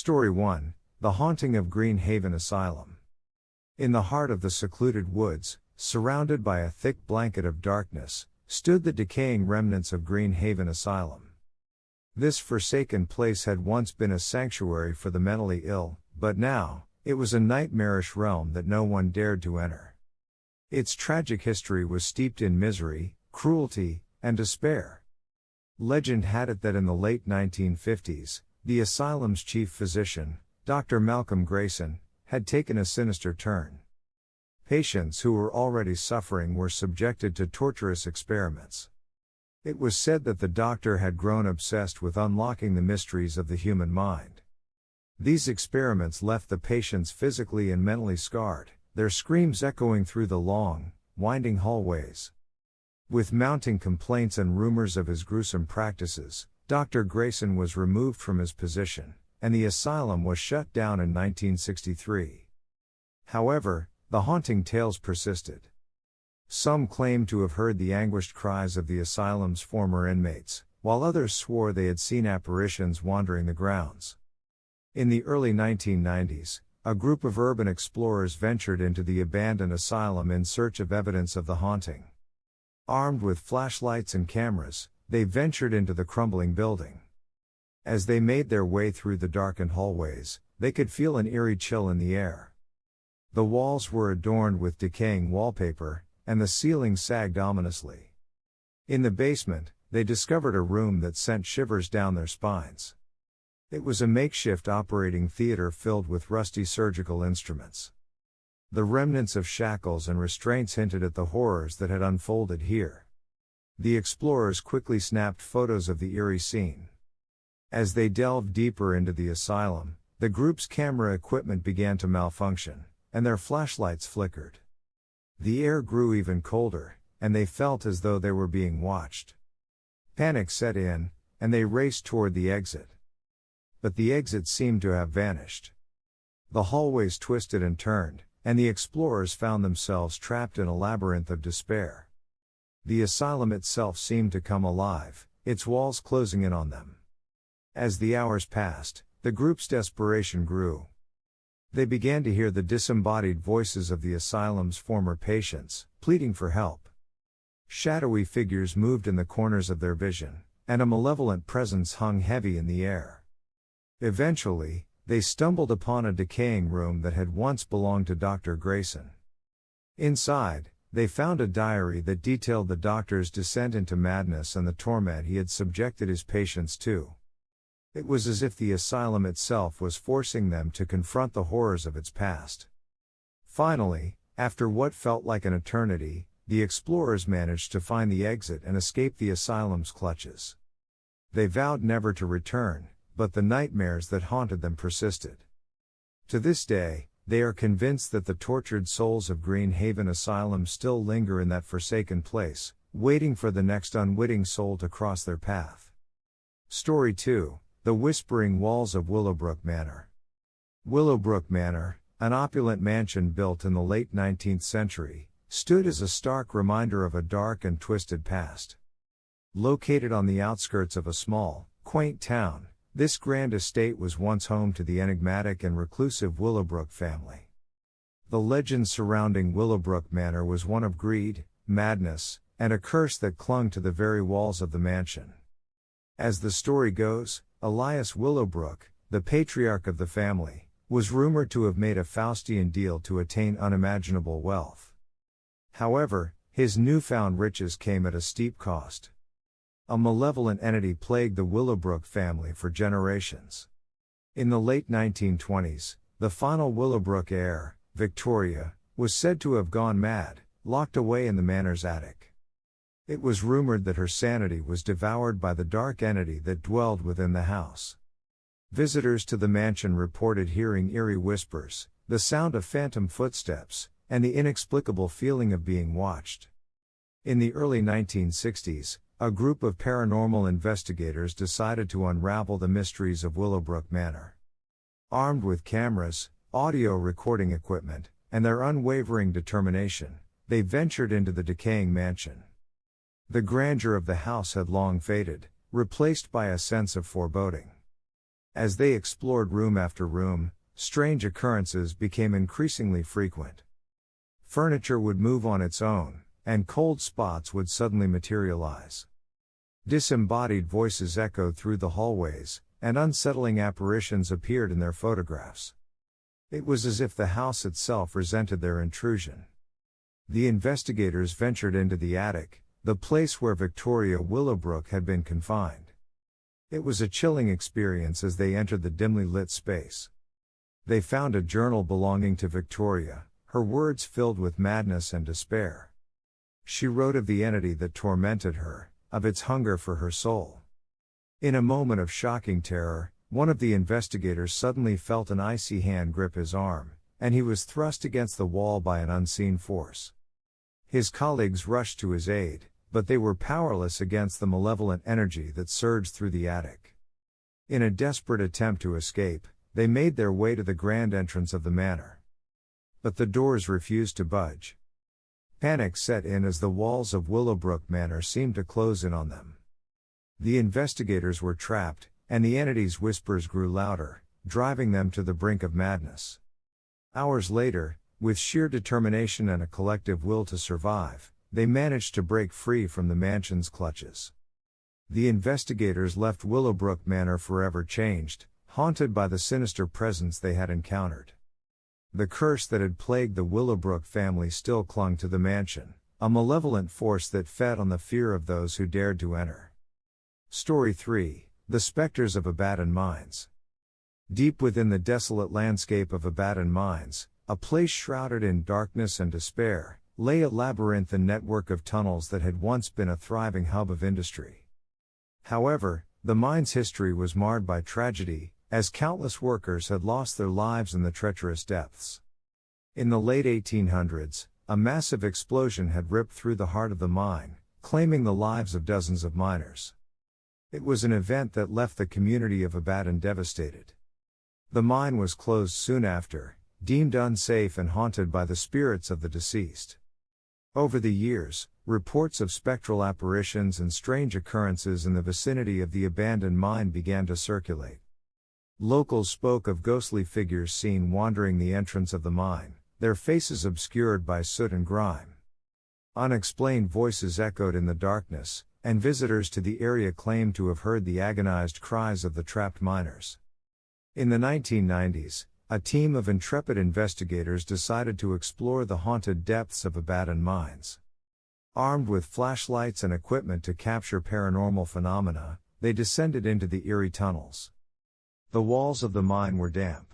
Story 1, The Haunting of Green Haven Asylum. In the heart of the secluded woods, surrounded by a thick blanket of darkness, stood the decaying remnants of Green Haven Asylum. This forsaken place had once been a sanctuary for the mentally ill, but now, it was a nightmarish realm that no one dared to enter. Its tragic history was steeped in misery, cruelty, and despair. Legend had it that in the late 1950s, the asylum's chief physician, Dr. Malcolm Grayson, had taken a sinister turn. Patients who were already suffering were subjected to torturous experiments. It was said that the doctor had grown obsessed with unlocking the mysteries of the human mind. These experiments left the patients physically and mentally scarred, their screams echoing through the long, winding hallways. With mounting complaints and rumors of his gruesome practices, Dr. Grayson was removed from his position, and the asylum was shut down in 1963. However, the haunting tales persisted. Some claimed to have heard the anguished cries of the asylum's former inmates, while others swore they had seen apparitions wandering the grounds. In the early 1990s, a group of urban explorers ventured into the abandoned asylum in search of evidence of the haunting. Armed with flashlights and cameras, they ventured into the crumbling building. As they made their way through the darkened hallways, they could feel an eerie chill in the air. The walls were adorned with decaying wallpaper, and the ceiling sagged ominously. In the basement, they discovered a room that sent shivers down their spines. It was a makeshift operating theater filled with rusty surgical instruments. The remnants of shackles and restraints hinted at the horrors that had unfolded here. The explorers quickly snapped photos of the eerie scene. As they delved deeper into the asylum, the group's camera equipment began to malfunction, and their flashlights flickered. The air grew even colder, and they felt as though they were being watched. Panic set in, and they raced toward the exit. But the exit seemed to have vanished. The hallways twisted and turned, and the explorers found themselves trapped in a labyrinth of despair. The asylum itself seemed to come alive, its walls closing in on them. As the hours passed, the group's desperation grew. They began to hear the disembodied voices of the asylum's former patients, pleading for help. Shadowy figures moved in the corners of their vision, and a malevolent presence hung heavy in the air. Eventually, they stumbled upon a decaying room that had once belonged to Dr. Grayson. Inside, they found a diary that detailed the doctor's descent into madness and the torment he had subjected his patients to. It was as if the asylum itself was forcing them to confront the horrors of its past. Finally, after what felt like an eternity, the explorers managed to find the exit and escape the asylum's clutches. They vowed never to return, but the nightmares that haunted them persisted. To this day, they are convinced that the tortured souls of Green Haven Asylum still linger in that forsaken place, waiting for the next unwitting soul to cross their path. Story 2, The Whispering Walls of Willowbrook Manor. Willowbrook Manor, an opulent mansion built in the late 19th century, stood as a stark reminder of a dark and twisted past. Located on the outskirts of a small, quaint town, this grand estate was once home to the enigmatic and reclusive Willowbrook family. The legend surrounding Willowbrook Manor was one of greed, madness, and a curse that clung to the very walls of the mansion. As the story goes, Elias Willowbrook, the patriarch of the family, was rumored to have made a Faustian deal to attain unimaginable wealth. However, his newfound riches came at a steep cost. A malevolent entity plagued the Willowbrook family for generations. In the late 1920s, the final Willowbrook heir, Victoria, was said to have gone mad, locked away in the manor's attic. It was rumored that her sanity was devoured by the dark entity that dwelled within the house. Visitors to the mansion reported hearing eerie whispers, the sound of phantom footsteps, and the inexplicable feeling of being watched. In the early 1960s, a group of paranormal investigators decided to unravel the mysteries of Willowbrook Manor. Armed with cameras, audio recording equipment, and their unwavering determination, they ventured into the decaying mansion. The grandeur of the house had long faded, replaced by a sense of foreboding. As they explored room after room, strange occurrences became increasingly frequent. Furniture would move on its own, and cold spots would suddenly materialize. Disembodied voices echoed through the hallways, and unsettling apparitions appeared in their photographs. It was as if the house itself resented their intrusion. The investigators ventured into the attic, the place where Victoria Willowbrook had been confined. It was a chilling experience as they entered the dimly lit space. They found a journal belonging to Victoria, her words filled with madness and despair. She wrote of the entity that tormented her, of its hunger for her soul. In a moment of shocking terror, one of the investigators suddenly felt an icy hand grip his arm, and he was thrust against the wall by an unseen force. His colleagues rushed to his aid, but they were powerless against the malevolent energy that surged through the attic. In a desperate attempt to escape, they made their way to the grand entrance of the manor. But the doors refused to budge. Panic set in as the walls of Willowbrook Manor seemed to close in on them. The investigators were trapped, and the entity's whispers grew louder, driving them to the brink of madness. Hours later, with sheer determination and a collective will to survive, they managed to break free from the mansion's clutches. The investigators left Willowbrook Manor forever changed, haunted by the sinister presence they had encountered. The curse that had plagued the Willowbrook family still clung to the mansion, a malevolent force that fed on the fear of those who dared to enter. Story 3: The Spectres of Abandoned Mines. Deep within the desolate landscape of abandoned mines, a place shrouded in darkness and despair, lay a labyrinthine network of tunnels that had once been a thriving hub of industry. However, the mine's history was marred by tragedy, as countless workers had lost their lives in the treacherous depths. In the late 1800s, a massive explosion had ripped through the heart of the mine, claiming the lives of dozens of miners. It was an event that left the community of Abaddon devastated. The mine was closed soon after, deemed unsafe and haunted by the spirits of the deceased. Over the years, reports of spectral apparitions and strange occurrences in the vicinity of the abandoned mine began to circulate. Locals spoke of ghostly figures seen wandering the entrance of the mine, their faces obscured by soot and grime. Unexplained voices echoed in the darkness, and visitors to the area claimed to have heard the agonized cries of the trapped miners. In the 1990s, a team of intrepid investigators decided to explore the haunted depths of abandoned mines. Armed with flashlights and equipment to capture paranormal phenomena, they descended into the eerie tunnels. The walls of the mine were damp,